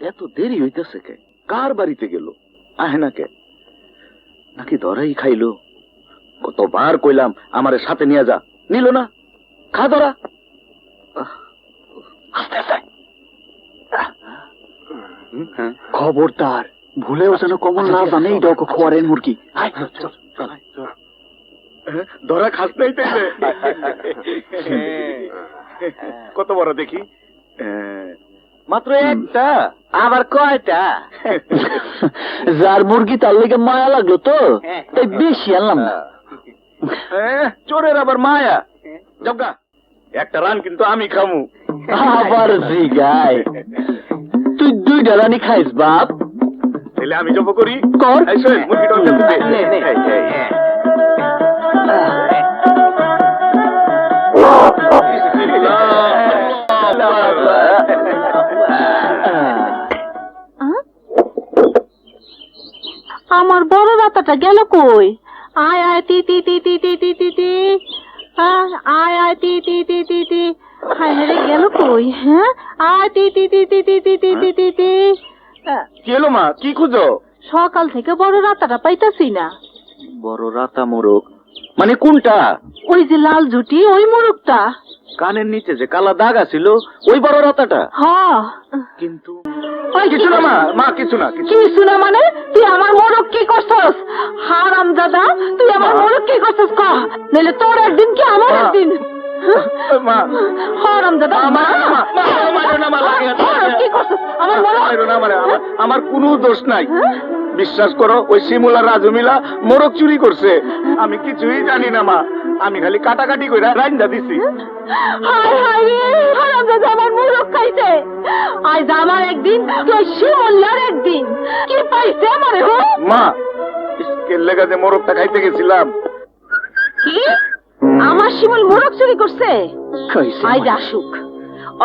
এত দেরি হইতেছে কে? কার বাড়িতে গেল? আহে না কে? নাকি ধরাই খাইলো? কতবার কইলাম আমারে সাথে নিয়ে যা, নিল না। খা ধরা। খবরদার ভুলেও যেন কমল না জানে এই ডক খোয়ারের মুরগি। ধরা খাস নাই তাইলে? কত বড় দেখি? মাত্র একটা। আবার কয়টা? যার মুরগি তার লেগে মায়া লাগলো তো তাই বেশি আনলাম না। চোরের আবার মায়া। জগা একটা রান কিন্তু আমি খামু। আবার জিগায় তুই দুইটা রানি খাইস বাপ? তাহলে আমি জব করি। কর। আমার বড় রাতাটা গেল কই? আয় আয় তি তি তি তি তি তি তি তি, আয় আয় তি তি তি তি তি, হায় রে গেল কই? হ্যাঁ আয় তি তি তি তি তি তি তি তি তি তি। কি হলো মা, কি খুঁজো? সকাল থেকে বড় রাতাটা পাইতাছি না। বড় রাতা মোরগ মানে কোনটা? ওই যে লাল ঝুটি, ওই মোরগটা। কানের নিচে যে কালা দাগ আছিল ওই বড় রাতাটা? হ্যাঁ কিন্তু কিছু না মা, মা কিছু না। কিছু না মানে? তুই আমার মোরগ কি করছস? হারাম দাদা, তুই আমার মোরগ কি করছস? কহ, নইলে তোর একদিন কি আমার একদিন। মা হারাম দাদা, কি করছস? আমার আমার কোনো দোষ নাই। বিশ্বাস করো, ওই শিমুলা রাজু মিলা মোরগ চুরি করছে। আমি কিছুই জানি না মা, আমি খালি কাটাকাটি করে রাইন্দা দিছি। হায় হায় রে, হারাম দাদা আমার মোরগ খাইছে। আজ আমার একদিন, তুই শিমুলার একদিন। কি পাইছে আমারে? মা স্কেল লেগে যে মোরগটা খাইতে গেছিলাম। কি আমার শিমুল মোরগ চুরি করছে? আজ আসুক,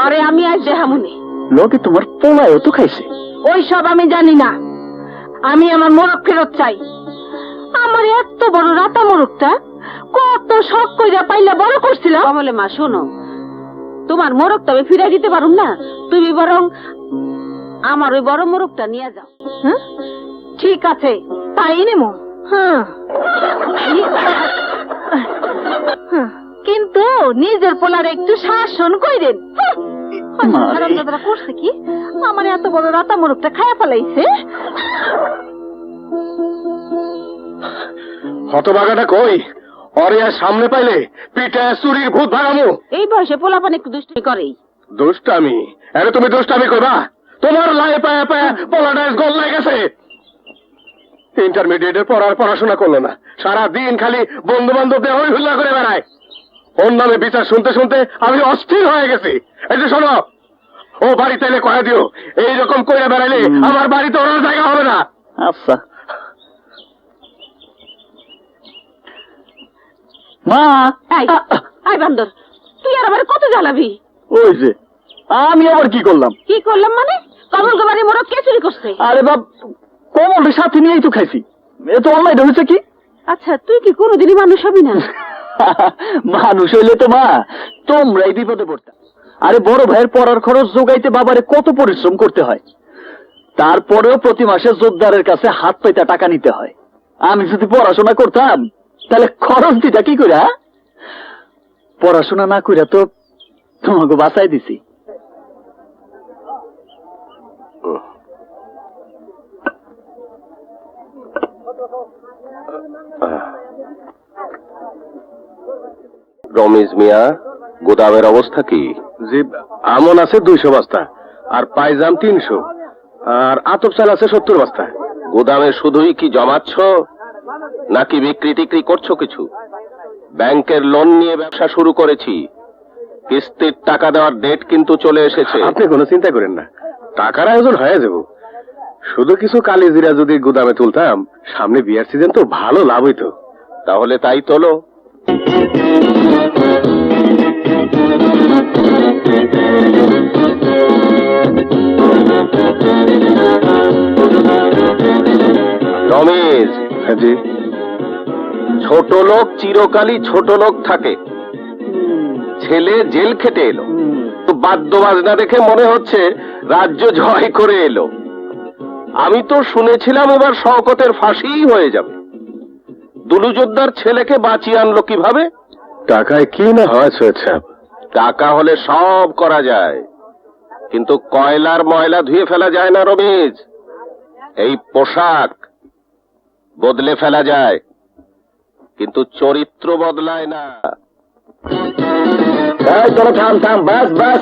আরে আমি আজ দেহামুনি। লোকে তোমার পোলায়ও তো খাইছে। ওই সব আমি জানি না, আমি আমার মোরগ ফেরত চাই। আমার এত বড় রাতা মোরগটা কত শখ কইরা পাইলা বড় করছিলাম। বলে মা শোনো, তোমার মোরগ তবে ফিরাই দিতে পারুম না, তুমি বরং আমার ওই বড় মোরগটা নিয়ে যাও। হ্যাঁ ঠিক আছে, তাই নেবো। হ্যাঁ কিন্তু নিজের পোলার একটু শাসন কইরেন। দাদারা করছে কি, আমার এত বড় রাতা মোরগটা খায়া ফেলাইছে। হতভাগাটা কই? অরে আর সামনে পাইলে পিঠে চুরির ভূত ভাগামু। এই বয়সে পোলাপান একটু দুষ্টি করেই। দুষ্টামি? আরে তুমি দুষ্টামি করবা? তোমার লাই পায়া পায়া পোলাডাইস গোল লাগেছে। ইন্টারমিডিয়েটের পড়াশোনা করলো না, সারা দিন খালি বন্ধু বান্ধবদের হই হুল্লা করে বেড়ায়। ওর নামে বিচার শুনতে শুনতে আমি অস্থির হয়ে গেছি। এই যে শোনো, ও বাড়িতে এলে কয়ে দিও এইরকম করে বেড়াইলে আমার বাড়িতে ওর জায়গা হবে না। আচ্ছা মা। আই বান্দর, তুই আর আবার কত জ্বালাবি? ওই যে আমি আবার কি করলাম? কি করলাম মানে? কমল গোবারি মোরগ কে চুরি করছে? আরে বাপ, কমলের সাথে নিয়েই তো খাইছি। এ তো অনলাইন হয়েছে কি? আচ্ছা তুই কি কোনোদিনই মানুষ হবি না? মানুষ হইলে তো মা তোমরাই বিপদে পড়তা। আরে বড় ভাইয়ের পড়ার খরচ জোগাইতে বাবারে কত পরিশ্রম করতে হয়, তারপরেও প্রতি মাসে জোরদারের কাছে হাত পাইতা টাকা নিতে হয়। আমি যদি পড়াশোনা করতাম তাহলে খরচ দিতা কি করে? পড়াশোনা না কইরা তো তোমাকে বাঁচাই দিছি। রমেশ মিয়া, গোদামের অবস্থা কি? জি, আমন আছে 200 বস্তা, আর পাইজাম 300, আর আতপ চাল আছে 70 বস্তা। গোদামে শুধুই কি জমাচ্ছ নাকি বিক্রি টিক্রি করছো কিছু? ব্যাংকের লোন নিয়ে ব্যবসা শুরু করেছি, কিস্তির টাকা দেওয়ার ডেট কিন্তু চলে এসেছে। আপনি কোনো চিন্তা করেন না, টাকার আয়োজন হয়ে যাব। শুধু কিছু কালিজিরা যদি গোদামে তুলতাম, সামনে বিয়ার সিজন তো ভালো লাভ হইতো। তাহলে তাই তোলো। রমেশ, জি। ছোট লোক চিরকালই ছোট লোক থাকে। ছেলে জেল খেটে এলো, বাদ্য বাজনা দেখে মনে হচ্ছে রাজ্য জয় করে এলো। আমি তো শুনেছিলাম এবার শওকতের ফাঁসিই হয়ে যাবে। দুলু যোদ্ধার ছেলেকে বাঁচিয়ে আনলো কিভাবে? টাকায় কি না হয় সৈয়দ সাহেব। টাকা হলে সব করা যায়, কিন্তু কয়লার ময়লা ধুয়ে ফেলা যায় না রমেশ। এই পোশাক বদলে ফেলা যায়, কিন্তু চরিত্র বদলায় না। তোরা থাম থাম, বাস বাস,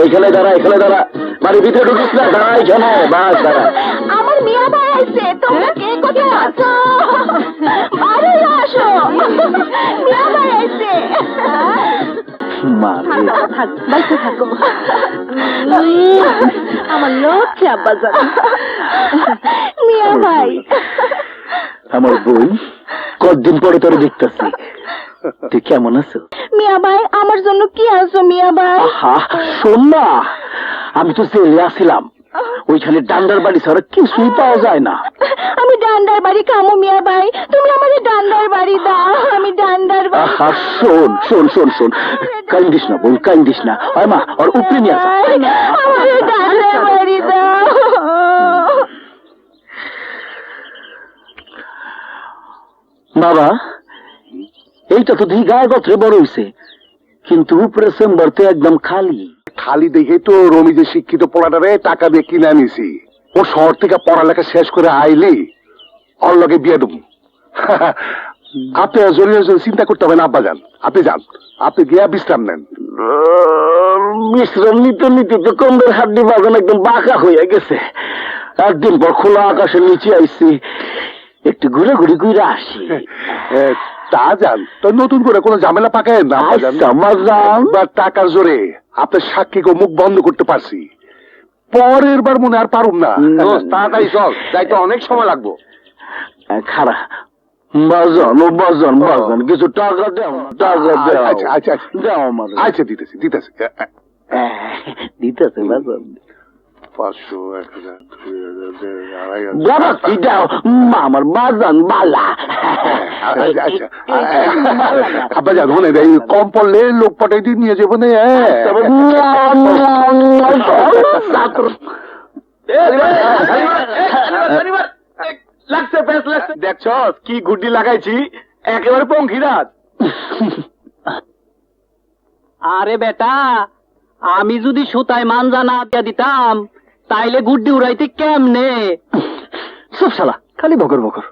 এখানে দাঁড়া, এখানে দাঁড়া, বাড়ির ভিতরে ঢুকিস না, দাঁড়া এখানে, বাস দাঁড়া। আমার মিয়া ভাই আইছে, তোমরা কে কোথায় আছো? আরে আসো, মিয়া ভাই আইছে। থাক, বাইতে থাকো। আমার লক্ষ্যে আব্বা যান। মিয়া ভাই, আমার বোন, কতদিন পরে তোরে দেখতেছি, তুই কেমন আছো? মিয়া ভাই আমার জন্য কি আনছো মিয়া ভাই? আহা, শোন না, আমি তো জেলে আসিলাম, ওইখানে ডান্ডার বাড়ি ছাড়া কিছুই পাওয়া যায় না। আমি ডান্ডার বাড়ি খামো মিয়া ভাই, তুমি আমাদের ডান্ডার বাড়ি দাও, আমি ডান্ডার বাড়ি। আহা, শোন শোন শোন শোন, কান্দিস না বোন, কান্দিস না। হয় মা, আর উপরে নিয়ে আসা। আমাদের ডান্ডার বাড়ি দাও। বাবা, এইটা তো দেখি গায়ে গত্রে বড় হইছে, কিন্তু উপরে চেম্বার তো একদম খালি। খালি দেখে তো রমিজের শিক্ষিত পোলাটারে টাকা দিয়ে কিনে আনিছি। ও শহর থেকে পড়ালেখা শেষ করে আইলি ওর লগে বিয়ে দেবো। আপনি জরুরি চিন্তা করতে হবে না আব্বা যান, আপনি যান, আপনি গিয়া বিশ্রাম নেন। বিশ্রাম নিতে নিতে তো কমরের হাড্ডি বাগান একদম বাঁকা হয়ে গেছে। একদিন পর খোলা আকাশের নিচে আইছি, একটু ঘুরে ঘুরে ঘুরে আসি। তা যান, তো নতুন করে কোনো ঝামেলা পাকায় না বা টাকার জোরে আপনার সাক্ষীকে মুখ বন্ধ করতে পারছি। পরের বার মনে আর পারুম না। তাড়াতাড়ি চল, যাইতে অনেক সময় লাগবো। খারা বাজন, ও বাজন বাজন, কিছু টাকা দাও, টাকা দাও। আচ্ছা আচ্ছা আচ্ছা দাও আমার। আচ্ছা দিতেছি দিতেছি। দিতেছে বাজন। 500, 1000, 2000, 2500। বাবা কি দাও, আমার বাজন বালা। আচ্ছা আচ্ছা আব্বা যান, মনে দেয় কম পড়লে লোক পাঠাই দিয়ে নিয়ে যাবো না। দেখছ কি গুড্ডি লাগাইছি, একেবারে পঙ্খিরাজ। আরে বেটা, আমি যদি সুতায় মানজা না দিয়া দিতাম তাইলে গুড্ডি উড়াইতে কেমনে? সব শালা খালি বকর বকর।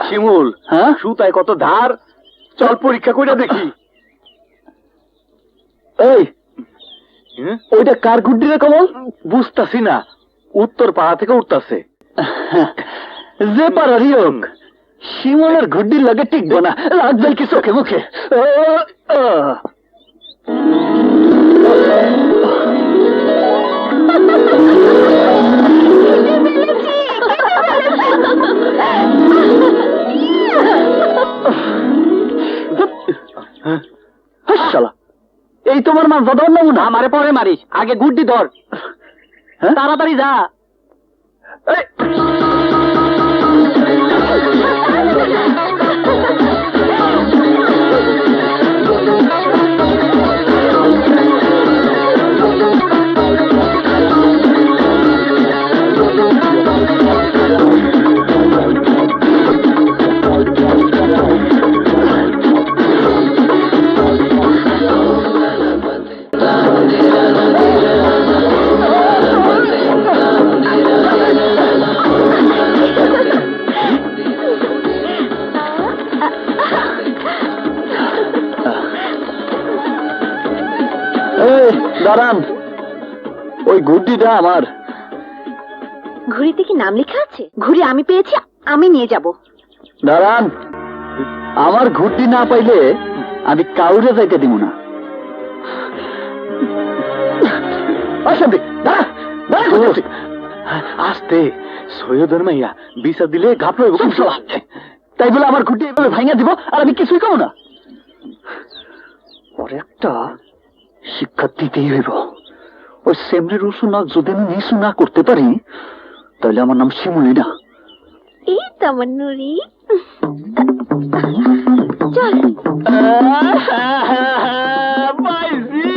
শিমুল, হ্যাঁ, সুতায় কত ধার, চল পরীক্ষা করে দেখি। এই ওইটা কার গুড্ডি রে কমল? বুঝতাছি না, উত্তর পাড়া থেকে উঠতাছে। যে পারারই হোক, শিমলের গুড্ডির লাগে টিকবো না, লাগবে কি চোখে মুখে। শালা, এই তোমার মাছ ধর না, আমারে পরে মারিস, আগে গুড্ডি ধর, তাড়াতাড়ি যা। দাঁড়ান, ওই ঘুড়িটা আমার। ঘুড়িতে কি নাম লেখা আছে? ঘুড়ি আমি পেয়েছি, আমি নিয়ে যাব। দাঁড়ান, আমার ঘুড়ি না পাইলে আমি কাউরে যাইতে দিব না। আস্তে, সৈয়দের মাইয়া বিচার দিলে ঘাপড় হইব। তাই বলে আমার ঘুড়ি এভাবে ভাঙা দিব আর আমি কিছুই খাবো না? ওর একটা শিক্ষা দিতেই হইব। ওই সেমরি রসুনা যদি আমি নিশু না করতে পারি, তাহলে আমার নাম শিমুলি না। এই তো আমার নুরি। চল পাইছি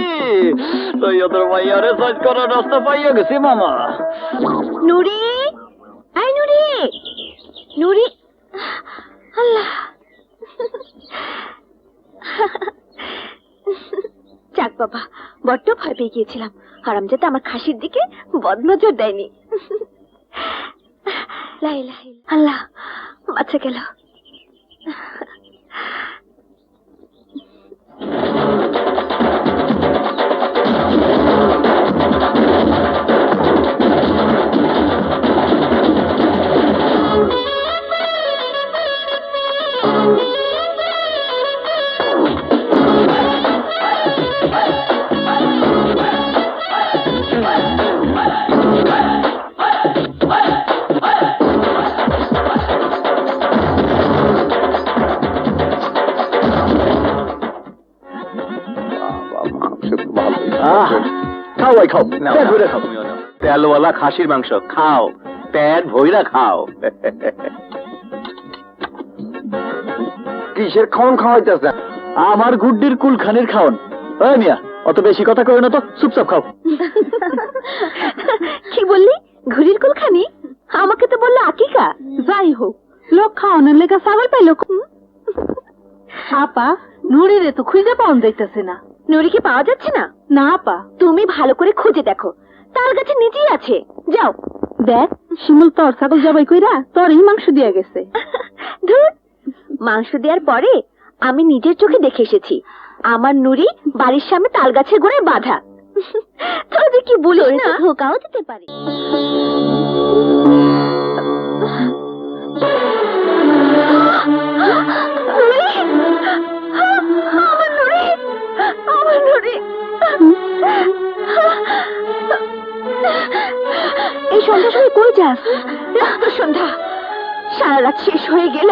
তোর ভাইয়ারে সাজ করার রাস্তা পাইয়া গেছি মামা। নুরি, আই নুরি, নুরি, আল্লাহ। যাক বাবা, বড্ড ভয় পেয়ে গিয়েছিলাম। হারামজাদা আমার খাসির দিকে বদনজর দেয়নি। লা ইলাহা ইল্লাল্লাহ। আল্লাহ, বাঁচা গেল। খাও ভাই খাও, পেট ভরে খাও। তেলওয়ালা খাসির মাংস খাও, পেট ভইরা খাও। কিসের খাওন খাওয়াইতেছে? আমার গুড্ডির কুলখানির খাওন। ওই মিয়া, অত বেশি কথা কই না তো, চুপচাপ খাও। কি বললি? ঘুড়ির কুলখানি? আমাকে তো বললো আকিকা। যাই হোক, লোক খাওয়ানোর লেগা ছাগল পাইলো। আপা, নুরিরে তো খুঁজে পাওয়া যাইতেছে না। নুরি কি পাওয়া যাচ্ছে না? না আপা, তুমি ভালো করে খুঁজে দেখো, তার কাছে নিজেই আছে। যাও দেখ, শিমুল তোর ছাগল জবাই কইরা তোরই মাংস দিয়া গেছে। ধুর, মাংস দেওয়ার পরে আমি নিজের চোখে দেখে এসেছি আমার নুরি বাড়ির সামনে তাল গাছের গোড়ায় বাঁধা। তোদের কি বলিস না, ধোকাও দিতে পারে। এই সন্ধ্যা সময় কই যাস? রাত সন্ধ্যা, সারা রাত শেষ হয়ে গেল,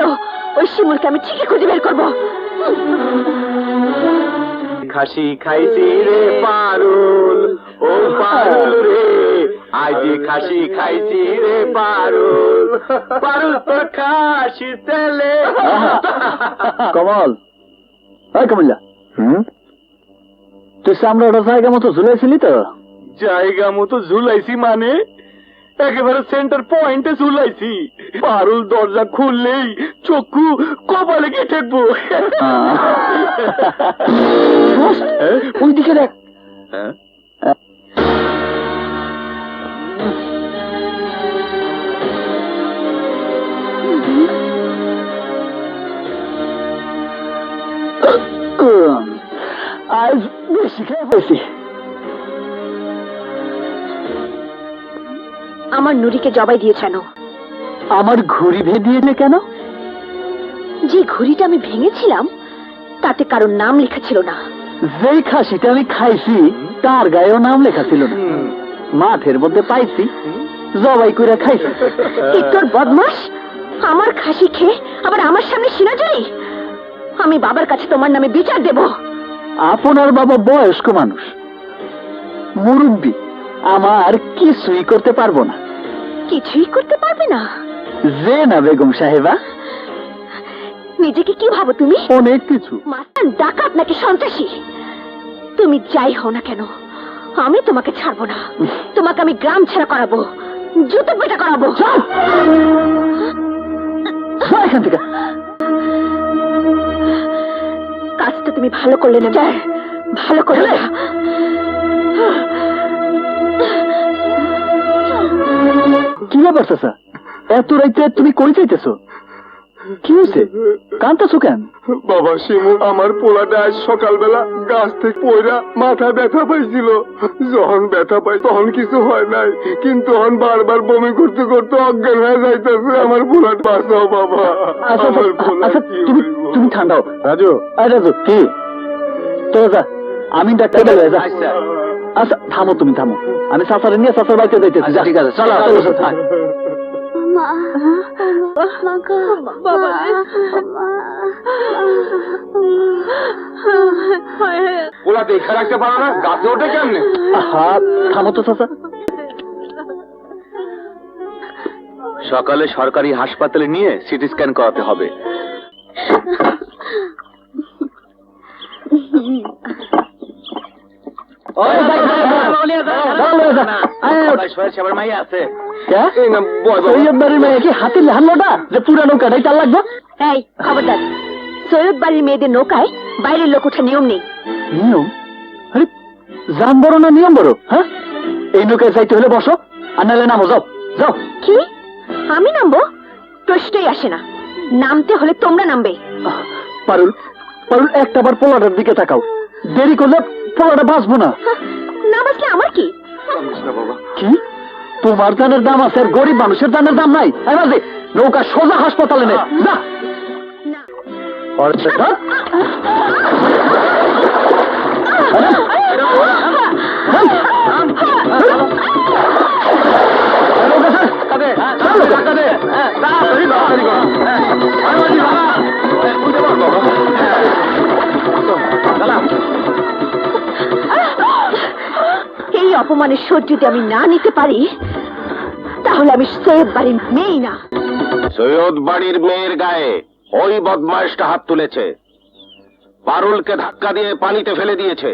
ওই শিমুলকে আমি ঠিকই খুঁজে বের করবো। খাসি খাইছি রে পারুল, ও পারুল রে, আজ খাসি খাইছি রে পারুল, পারুল তোর খাসির তেলে। কমল, ওই কমল্লা, তুই চামড়াটা জায়গা মতো ঝুলাইছিলি তো? জায়গা মতো ঝুলাইছি মানে একেবারে সেন্টার পয়েন্টে ঝুলাইছি। পারুল দরজা খুললেই চক্ষু কপালে গিয়ে ঠেকবো। ওই দিকে দেখ। আজ বেশি খেয়ে পেয়েছি। আমার নুরিকে জবাই দিয়েছেন। আমার ঘুড়ি ভেদিয়েছে কেন? যে ঘুড়িটা আমি ভেঙেছিলাম তাতে কারোর নাম লেখা ছিল না। যেই খাসিটা আমি খাইছি তার গায়েও নাম লেখা ছিল না। মাঠের মধ্যে পাইছি, জবাই করে খাইছি। কি তোর বদমাস, আমার খাসি খেয়ে আবার আমার সামনে সিনাজুরি? আমি বাবার কাছে তোমার নামে বিচার দেব। আপনার বাবা বয়স্ক মানুষ, মুরব্বী, আমার কিছুই করতে পারবো না। কিছুই করতে পারবে না? যে না বেগম সাহেবা। নিজেকে কি ভাবো তুমি? অনেক কিছু। মাস্তান, ডাকাত নাকি সন্ত্রাসী? তুমি যাই হও না কেন, আমি তোমাকে ছাড়বো না। তোমাকে আমি গ্রাম ছাড়া করাবো, জুতো পেটা করাবো। এখান থেকে কাজটা তুমি ভালো করলে না, ভালো করলে। কি ব্যাপার চাচা, এত রাইতে তুমি কই যাইতেছো? কি হয়েছে, কাঁদতেছো কেন? বাবা শিমু, আমার পোলাটা আজ সকালবেলা গাছ থেকে পয়রা মাথা ব্যথা পাইছিল। যখন ব্যথা পাই তখন কিছু হয় নাই, কিন্তু তখন বারবার বমি করতে করতে অজ্ঞান হয়ে যাইতেছে। আমার পোলাটা বাঁচাও বাবা। আচ্ছা আমার পোলা আচ্ছা, কি তুমি হইব? তুমি ঠান্ডাও। রাজু, রাজু কি তোরা যা, আমি ডাক্তার বলে যা। আচ্ছা থামো, তুমি থামো, আমি চাচারে নিয়ে চাচার বাড়িতে যাইতেছি। ঠিক আছে, চলো চলো চাচা। পোলা দেখা রাখতে পারো না, গাছে ওঠে কেমনে? আহা, থামো তো চাচা। সকালে সরকারি হাসপাতালে নিয়ে সিটি স্ক্যান করাতে হবে। কি হাতের লেহানোটা যে পুরা নৌকাটাই তার লাগবে? এই খবরদার, সৈয়দ বাড়ির মেয়েদের নৌকায় বাইরের লোক ওঠা নিয়ম নেই। নিয়ম? আরে জান বড় না নিয়ম বড়? হ্যাঁ, এই নৌকায় যাইতে হলে বসো, আর নাহলে নামো, যাও যাও। কি আমি নামবো? প্রশ্নই আসে না, নামতে হলে তোমরা নামবে। পারুল, পারুল, একটা বার পোলাটার দিকে তাকাও, দেরি করলে পোলাটা বাঁচবো না। না বাঁচলে আমার কি? কি তোমার দানের দাম আছে আর গরিব মানুষের দানের দাম নাই? নৌকা সোজা হাসপাতালে নে, যা। না। এই অপমানের শোধ যদি আমি না নিতে পারি, তাহলে আমি সৈয়দ বাড়ির মেয়ে না। সৈয়দ বাড়ির মেয়ের গায়ে ওই বদমাইশটা হাত তুলেছে, পারুলকে ধাক্কা দিয়ে পানিতে ফেলে দিয়েছে।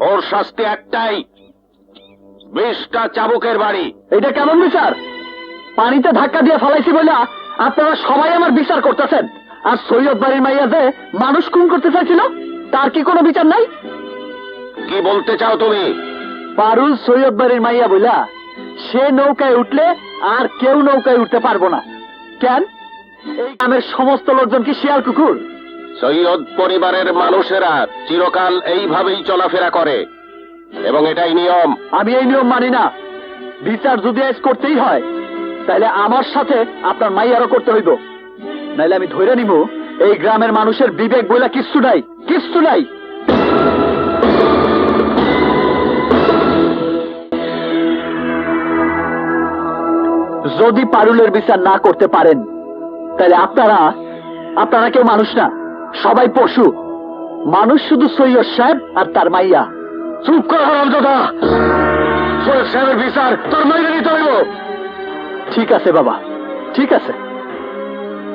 ওর শাস্তি একটাই, 20টা চাবুকের বাড়ি। এটা কেমন বিচার? পানিতে ধাক্কা দিয়ে ফালাইছি বলে আপনারা সবাই আমার বিচার করতেছেন, আর সৈয়দ বাড়ির মাইয়া যে মানুষ খুন করতে চাইছিল তার কি কোনো বিচার নাই? কি বলতে চাও তুমি? পারুল সৈয়দ বাড়ির মাইয়া বইলা সে নৌকায় উঠলে আর কেউ নৌকায় উঠতে পারবো না। কেন? এই গ্রামের সমস্ত লোকজন কি শিয়াল কুকুর? সৈয়দ পরিবারের মানুষেরা চিরকাল এইভাবেই চলাফেরা করে এবং এটাই নিয়ম। আমি এই নিয়ম মানি না। বিচার যদি আজ করতেই হয় তাহলে আমার সাথে আপনার মাইয়ারও করতে হইব, নাইলে আমি ধরে নিব এই গ্রামের মানুষের বিবেক বইলা কিচ্ছু নাই, কিচ্ছু নাই। যদি পারুলের বিচার না করতে পারেন তাহলে আপনারা কেউ মানুষ না, সবাই পশু। মানুষ শুধু সৈয়দ সাহেব আর তার মাইয়া। চুপ কর হারামজাদা, সৈয়দ সাহেবের বিচার তোর মাইনে নিতে হইব। ঠিক আছে বাবা, ঠিক আছে,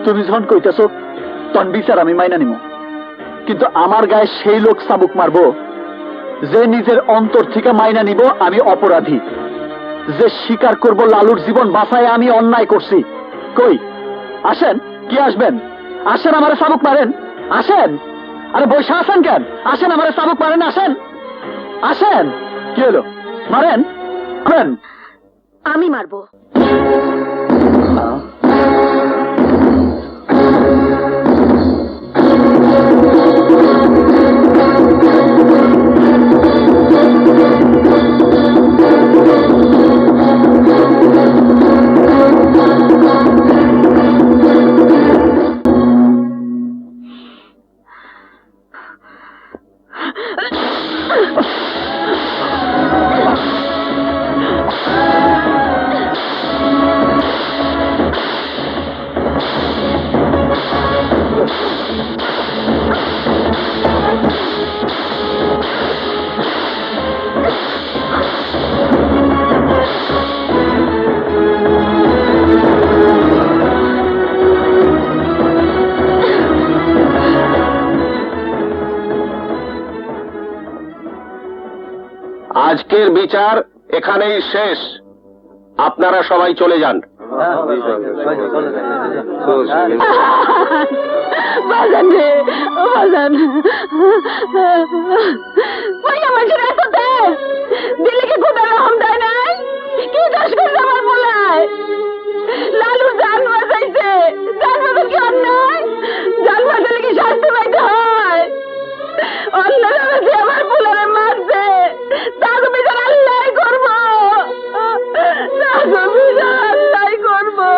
তুমি যখন কইতেছ তখন বিচার আমি মাইনা নিব, কিন্তু আমার গায়ে সেই লোক চাবুক মারবো যে নিজের অন্তর থেকে মাইনা নিব আমি অপরাধী, যে স্বীকার করব লালুর জীবন বাঁচায় আমি অন্যায় করছি। কই আসেন, কি আসবেন? আসেন, আমারে চাবুক মারেন, আসেন। আরে বসে আসেন কেন? আসেন, আমারে চাবুক মারেন, আসেন আসেন। কি হলো, মারেন মারেন। আমি মারবো। আজকের বিচার এখানেই শেষ, আপনারা সবাই চলে যান। বাজান রে, ও বাজান, মাইয়া মানুষের এত তেজ, দিলে কি খুদা রহম দেয় নাই? কি দোষ করছে আমার বলায়? লালুর জান বাঁচাইছে, জান বাঁচানো কি অন্যায়? জান বাঁচালে কি শাস্তি পাইতে হয়? অন্যরা যে আমার পোলারে মারছে, তাকে বিচার আল্লাহ করবো, তাকে বিচার আল্লাহ করবো।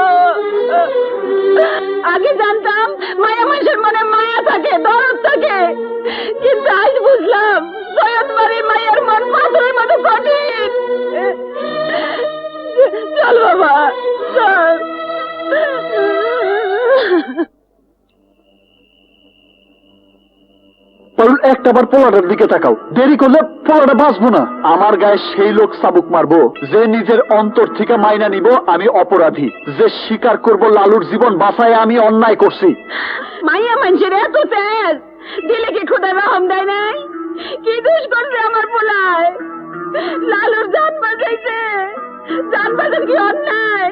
আগে জানতাম মায়া মানুষের মনে মায়া থাকে, দরদ থাকে, কিন্তু আজ বুঝলাম সৈয়দ বাড়ির মায়ের মন পাথরের মতো কঠিন। চল বাবা, চল। পারুল, একটা বার পোলাটার দিকে তাকাও, দেরি করলে পোলাটা বাঁচবো না। আমার গায়ে সেই লোক চাবুক মারবো যে নিজের অন্তর থেকে মাইনা নিব আমি অপরাধী, যে স্বীকার করব লালুর জীবন বাঁচায় আমি অন্যায় করছি। মাইয়া মানুষের এত তেজ, দিলে কি খোদা রহম দেয় নাই? কি দোষ করছে আমার পোলায়? লালুর জান বাঁচাইছে। জান বাঁচার কি অন্যায়?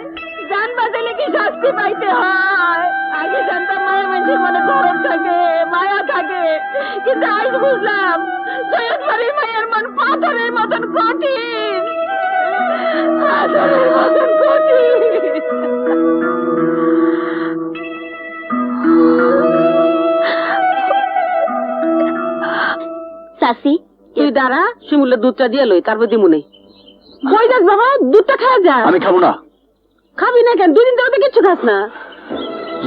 জান বাঁচাইলে কি শাস্তি পাইতে হয়? আগে জানতাম মায়া মানুষের মনে ধরন থাকে, মায়া থাকে, কিন্তু আজ বুঝলাম সৈয়দ বাড়ির মায়ের মন পাথরের মতন কঠিন, পাথরের মতন কঠিন। চাচি, তুই দাঁড়া, শিমুলের দুধটা দিয়ে লই, তারপর দিমুনে। কই যাস বাবা, দুধটা খাওয়া যা। আমি খাবো না। খাবি না কেন? দুদিন ধরে তো কিচ্ছু খাস না।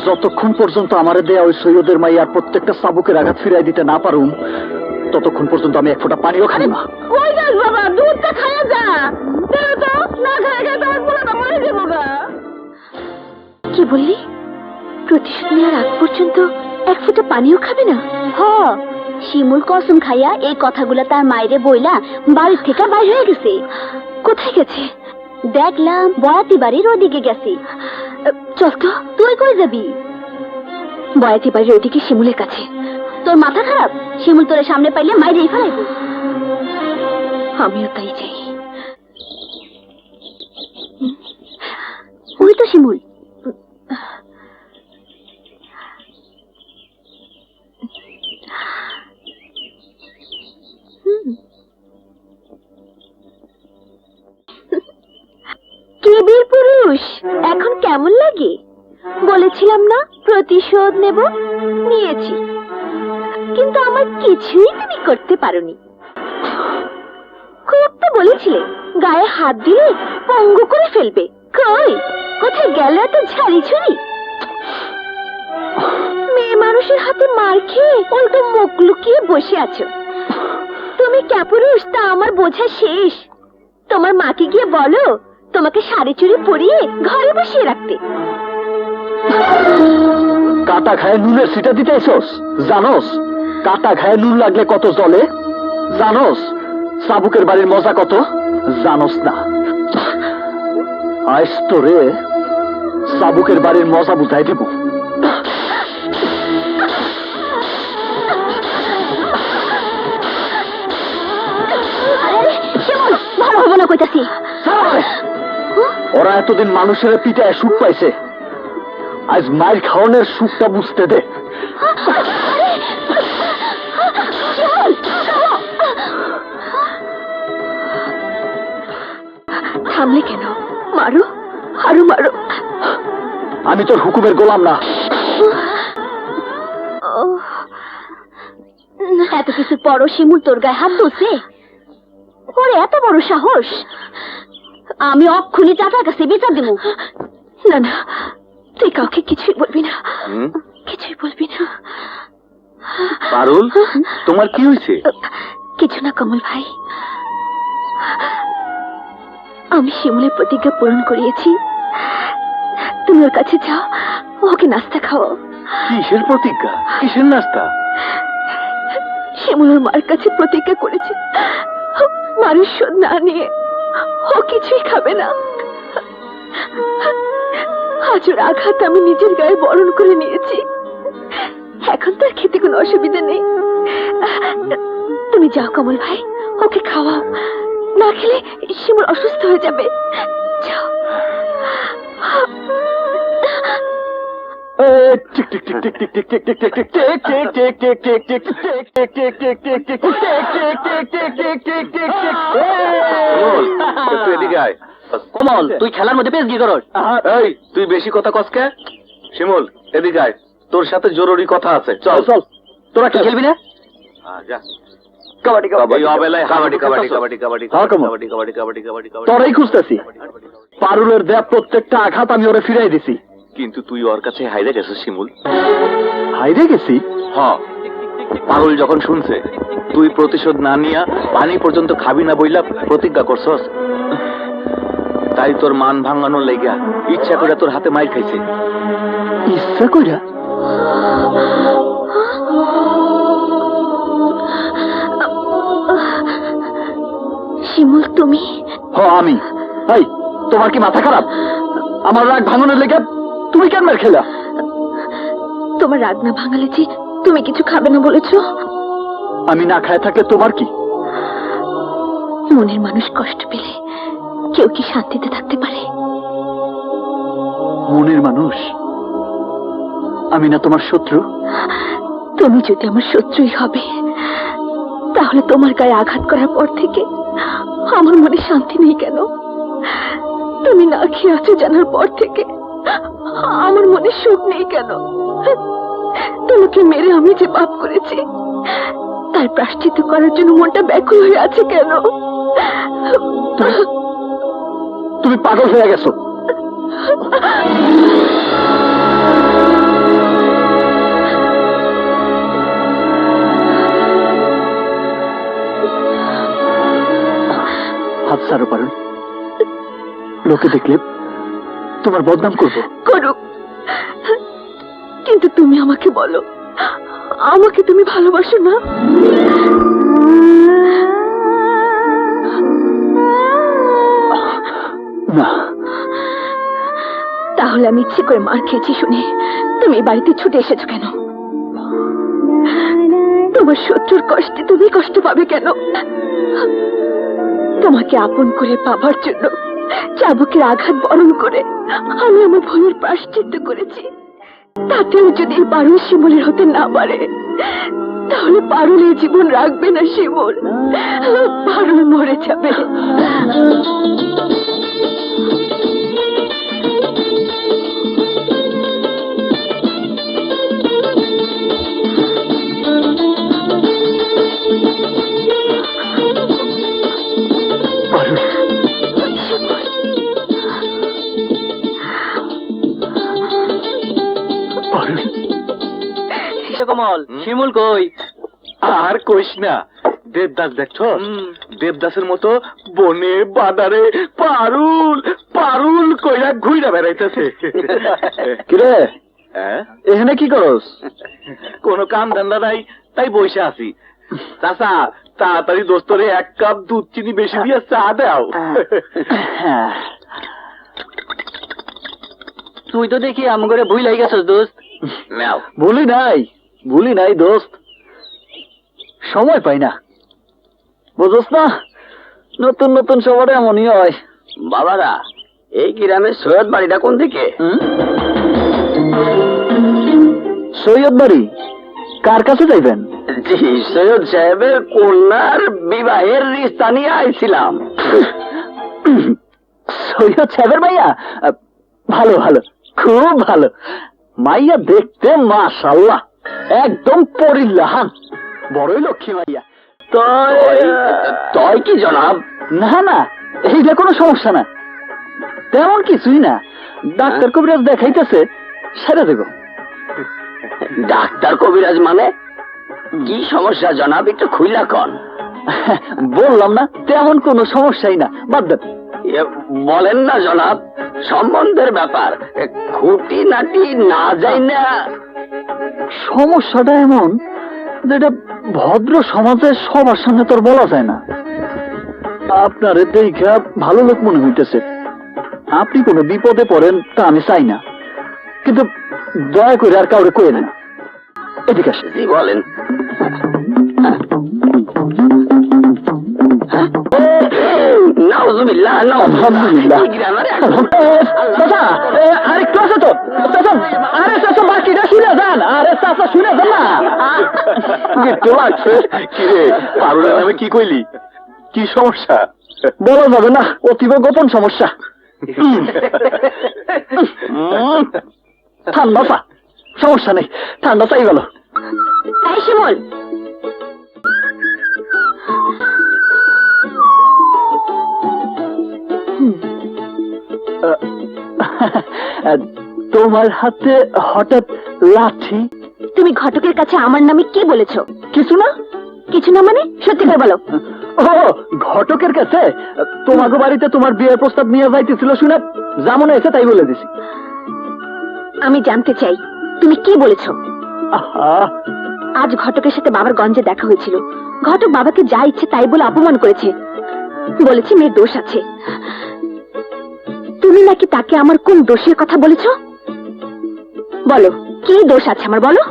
যতক্ষণ পর্যন্ত আমারে দেয়া ওই সৈয়দের মাইয়ার প্রত্যেকটা চাবুকের আঘাত ফিরাই দিতে না পারুম, ততক্ষণ পর্যন্ত আমি এক ফোঁটা পানিও খাবো না। কই যাস বাবা, দুধটা খাওয়া যা। দেও তো, না খায় খায় তোমার পুরোটা মরে যাবো গা। কি বললি? প্রতিশোধ নেওয়ার আগ পর্যন্ত এক ফোঁটা পানিও খাবে না? হ, শিমুল কসম খাইয়া এই কথাগুলা তার মায়েরে বইলা বাড়ির থেকে বাইরে হয়ে গেছে। কোথায় গেছে? দেখলাম বয়াতি বাড়ির ওদিকে গেছে। চল তো, তুই কই যাবি? বয়াতি বাড়ির ওদিকে শিমুলের কাছে। তোর মাথা খারাপ? শিমুল তোরে সামনে পাইলে মাইরেই ফেলাইব। আমিও তাই চাই। ওই তো শিমুল। কে বীর পুরুষ, এখন কেমন লাগে? বলেছিলাম না প্রতিশোধ নেব, নিয়েছি, কিন্তু আমার কিছুই তুমি করতে পারোনি। খুব তো বলেছিলে গায়ে হাত দিলে পঙ্গু করে ফেলবে। কই, কোথায় গেল এত ঝাড়ি ছুরি? মেয়ে মানুষের হাতে মার খেয়ে উল্টো মুখ লুকিয়ে বসে আছো। তুমি ক্যাপুরুষ তা আমার বোঝা শেষ। তোমার মাকে গিয়ে বলো তোমাকে শাড়ি চুড়ি পরিয়ে ঘরে বসিয়ে রাখতে। কাটা খায় নুনের সিটা দিতে এসোস? জানোস কাটা খায় নুন লাগলে কত জলে? জানোস চাবুকের বাড়ির মজা কত? জানোস না। আজ তোরে চাবুকের বাড়ির মজা বুঝাই দেব। ভালো হবো না কইতাছি। ওরা এতদিন মানুষের পিঠায় সুখ পাইছে, আজ মায়ের খাওয়ানোর সুখটা বুঝতে দে। থামলে কেন? মারো, আরো মারো। আমি তোর হুকুমের গোলাম না। এত কিছু পরও শিমুল তোর গায়ে হাত তুলছে? ওরে এত বড় সাহস! আমি অক্ষুনি চাচার কাছে বিচার দেবো। না না, তুই কাউকে কিছুই বলবি না, কিছুই বলবি না। পারুল, তোমার কি হয়েছে? কিছু না কমল ভাই, আমি শিমুলের প্রতিজ্ঞা পূরণ করিয়েছি। তুমি ওর কাছে যাও, ওকে নাস্তা খাও। কিসের প্রতিজ্ঞা, কিসের নাস্তা? শিমুল ওর মার কাছে প্রতিজ্ঞা করেছে মারের শোধ না নিয়ে ও কিছুই খাবে না। আজ ওর আঘাত আমি নিজের গায়ে বরণ করে নিয়েছি, এখন তার খেতে কোনো অসুবিধা নেই। তুমি যাও কমল ভাই, ওকে খাওয়াও, না খেলে শিমুল অসুস্থ হয়ে যাবে। যাও। কমল, তুই খেলার মধ্যে বেশ গিয়ে করস। এই, তুই বেশি কথা কসকে। শিমুল, এদিকে আয়, তোর সাথে জরুরি কথা আছে। চল চল, তোরা কি খেলবি না? যা। কাবাডি এই অবেলায় কাবাডি কাবাডি কাবাডি কাবাডি হ্যাঁ, কমল। কাবাডি কাবাডি কাবাডি কাবাডি কাবাডি। তোরাই খুঁজতেছি। পারুলের দেয়া প্রত্যেকটা আঘাত আমি ওরে ফিরাই দিছি। কিন্তু তুই ওর কাছে হাইরে গেছিস শিমুল। হাইরে গেছি? হ্যাঁ, পারুল যখন শুনছে তুই প্রতিশোধ না নিয়া পানি পর্যন্ত খাবি না বইলা প্রতিজ্ঞা করছস, তাই তোর মান ভাঙানোর লাইগা ইচ্ছা করে তোর হাতে মাইর খাইছে। ইচ্ছা কইরা? শিমুল তুমি? আমি। এই, তোমার কি মাথা খারাপ? আমার রাগ ভাঙানোর লেগে তুমি কেন মার খেলা? তোমার রাগ না ভাঙালে যে তুমি কিছু খাবে না বলেছো। আমি না খায় থাকলে তোমার কি? মনের মানুষ কষ্ট পেলে কেউ কি শান্তিতে থাকতে পারে? মনের মানুষ? আমি না তোমার শত্রু? তুমি যদি আমার শত্রুই হবে, তাহলে তোমার গায়ে আঘাত করার পর থেকে আমার মনে শান্তি নেই কেন? তুমি না খেয়ে আছো জানার পর থেকে আমার মনে সুখ নেই কেন? তোমাকে মেরে আমি যে পাপ করেছি, তার প্রায়শ্চিত্ত করার জন্য মনটা ব্যাকুল হয়ে আছে কেন? তুমি পাগল হয়ে গেছো। হাত ছাড়ো পারুল, লোকে দেখলে তোমার বদনাম করবো। করুক, কিন্তু তুমি আমাকে বলো, আমাকে তুমি ভালোবাসো না? না। তাহলে আমি ইচ্ছে করে মার খেয়েছি শুনে তুমি এই বাড়িতে ছুটে এসেছো কেন? তোমার শত্রুর কষ্টে তুমি কষ্ট পাবে কেন? তোমাকে আপন করে পাবার জন্য চাবুকের আঘাত বরণ করে আমি আমার ভুলের প্রায়শ্চিত্ত করেছি। তাতেও যদি এই পারুল শিমুলের হতে না পারে, তাহলে পারুল এই জীবন রাখবে না। শিমুল, পারুল মরে যাবে। কমল, শিমুল কই? আর কইস না, দেবদাস দেখছো? দেবদাসের মতো বনে বাদারে পারুল পারুল কইরা ঘুইরা বেড়াইতেছে। কিরে, এখানে কি করস? কোনো কাম ধান্দা নাই, তাই বসে আছি। চাচা, তাড়াতাড়ি দোস্তরে 1 কাপ দুধ চিনি বেশি দিয়ে চা দাও। তুই তো দেখি আমগরে ভুলাই গেছস দোস্ত। ভুলি নাই দোস্ত, সময় পাই না, বুঝছ না? নতুন নতুন সবার এমনই হয়। বাবারা, এই গ্রামের সৈয়দ বাড়িটা কোন দিকে? সৈয়দ বাড়ি? কার কাছে যাইবেন? জি, সৈয়দ সাহেবের কন্যার বিবাহের রিস্তা নিয়ে আইছিলাম। সৈয়দ সাহেবের মাইয়া? ভালো ভালো, খুব ভালো। মাইয়া দেখতে মাশাআল্লাহ একদম পরিল্লাহান, বড়ই লক্ষ্মী মাইয়া। তয় কি জনাব? না না, এইটা কোনো সমস্যা না, তেমন কিছুই না। ডাক্তার কবিরাজ দেখাইতেছে, সেরে দেব। ডাক্তার কবিরাজ মানে কি সমস্যা জনাব, একটু খুইলা কন। বললাম না, তেমন কোনো সমস্যাই না, বাদ দেন। বলেন না জনাব, সম্বন্ধের ব্যাপার, খুঁটি নাটি না যাই না। সমস্যাটা এমন যেটা ভদ্র সমাজের সবার সামনে তোর বলা যায় না। আপনারে দেখা ভালো লোক মনে হইতেছে, আপনি কোনো বিপদে পড়েন তা আমি চাই না, কিন্তু দয়া করে আর কাউরে কইেন না। এদিকে আসে। জি বলেন। নাউজুবিল্লাহ, আলহামদুলিল্লাহ। আরে ক্লাসে তো আরে চাচা বাকিটা শুনে যান। আরে চাচা শুনে যান না, একটু লাগছে। কিরে, পারুলের নামে কি কইলি? কি সমস্যা? বলা যাবে না, অতীব গোপন সমস্যা। ঠান্ডা চা, সমস্যা নেই, ঠান্ডা চাই গেল। তাই শিমুল, তোমার হাতে হঠাৎ লাঠি? তুমি ঘটকের কাছে আমার নামে কি বলেছো? কিছু না। কিছু না মানে? সত্যি করে বলো। ও, ঘটকের কাছে তোমাকে বাড়িতে তোমার বিয়ের প্রস্তাব নিয়ে যাইতেছিল শুনে যা মনে হয়েছে তাই বলে দিছি। আমি জানতে চাই তুমি কি বলেছো। আহা, আজ ঘটকের সাথে বাবার গঞ্জে দেখা হয়েছিল। ঘটক বাবাকে যা ইচ্ছে তাই বলে অপমান করেছে, বলেছে মেয়ের দোষ আছে। তুমি নাকি তাকে আমার কোন দোষের কথা বলেছো? বলো, কি দোষ আছে আমার, বলো।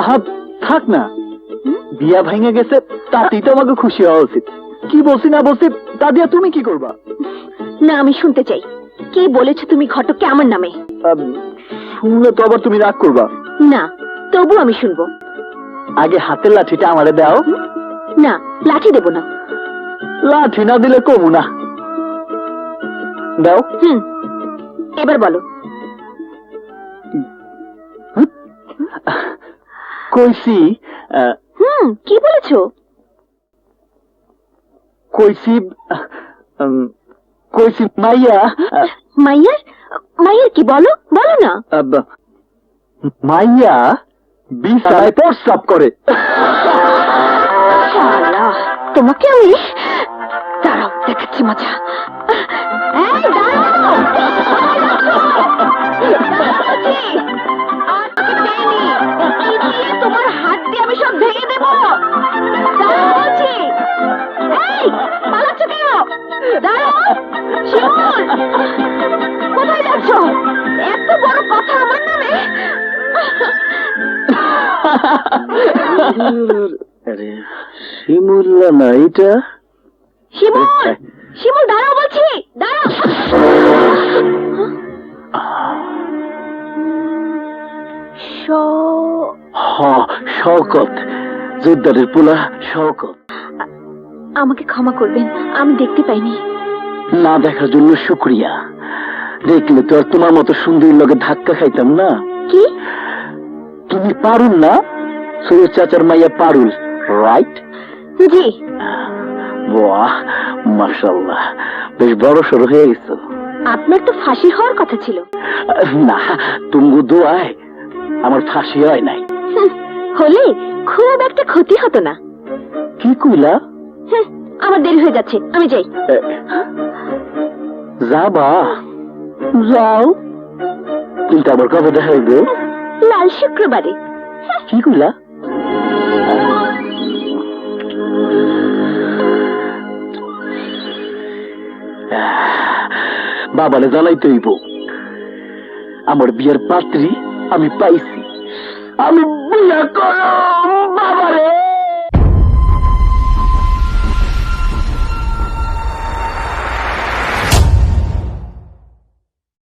আহা, থাক না, বিয়া ভাঙে গেছে তাতেই তো আমাকে খুশি হওয়া উচিত। কি বলছি না বলছি তা দিয়া তুমি কি করবা? না, আমি শুনতে চাই কি বলেছো তুমি ঘটককে আমার নামে। শুনলে তো আবার তুমি রাগ করবা। না, তবু আমি শুনবো। আগে হাতের লাঠিটা আমারে দাও। না, লাঠি দেব না। লাঠি না দিলে কমু না। দাও। এবার বলো। কইছি কি বলেছো? কইছি কইছি মাইয়া। মাইয়ার? মাইয়ার কি? বলো বলো না। মাইয়া বিছানায় প্রস্রাব করে। শালা, তোমাকে আমি দাঁড়াও, দেখাচ্ছি মজা। এই, দাঁড়াও। তোমার হাত দিয়ে আমি সব ভেঙে দেবো। দাঁড়াও বলছি। এই, পালাচ্ছ কেন? দাঁড়াও। শিমুল, কোথায় যাচ্ছ? এত বড় কথা আমার নামে? আরে শিমুল্লা না এটা? শিমুল, শিমুল দাঁড়াও বলছি, দাঁড়াও। শওকত, জোরদারের পোলা শওকত। আমাকে ক্ষমা করবেন, আমি দেখতে পাইনি। না দেখার জন্য শুক্রিয়া। দেখলে তো আর তোমার মতো সুন্দরীর লগে ধাক্কা খাইতাম না। কি? তুমি পারুল না? সৈয়দ চাচার মাইয়া পারুল, রাইট? জি। বাহ, মাশাআল্লাহ, বেশ বড় সড়ো হয়ে গেছো। আপনার তো ফাঁসি হওয়ার কথা ছিল। না, তুমি দোয়ায় আমার ফাঁসি হয় নাই। হলে খুব একটা ক্ষতি হতো না। কি কইলা? আমার দেরি হয়ে যাচ্ছে, আমি যাই। যাবা? যাও, কিন্তু আবার কবে দেখা হইবে? লাল শুক্রবারে। কি কইলা? বাবারে জানাইতে হইব, আমার বিয়ের পাত্রী আমি পাইছি। আমি বিয়া করব বাবারে।